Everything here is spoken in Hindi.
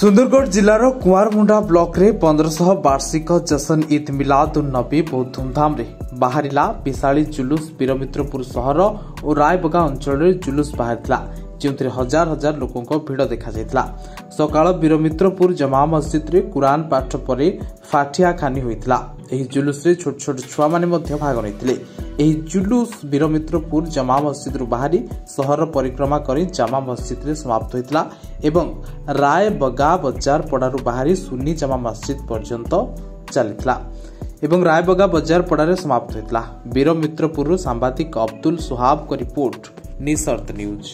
सुंदरगढ़ जिलार कुआरमुंडा ब्लॉक रे 1500 वार्षिक जशन ईद मिलाद उन नबी बहुत धूमधाम रे बाहरिला विशाली जुलूस वीरमित्रपुर सहर और रायबगा अंचल जुलूस बाहरिला जो हजार हजार लोकों भिड़ देखा जायतिला। सकाळ वीरमित्रपुर जमा मस्जिद रे कुरान पाठ पर फाटिया खानी होइतिला। एही जुलूस रे छोट छोट छुआ माने मध्य भाग रहितिले। एही जुलूस वीरमित्रपुर जमा मस्जिद रु बाहरी सहर परिक्रमा करी जमा मस्जिद रे समाप्त होइतिला एवं रायबगा बजार पड़ारु बाहरी सुन्नी जमा मस्जिद पर्यंत चलितिला एवं रायबगा बजार पड़ारे समाप्त होइतिला। वीरमित्रपुर सांबादिक अब्दुल सुहाब को रिपोर्ट निसर्त न्यूज।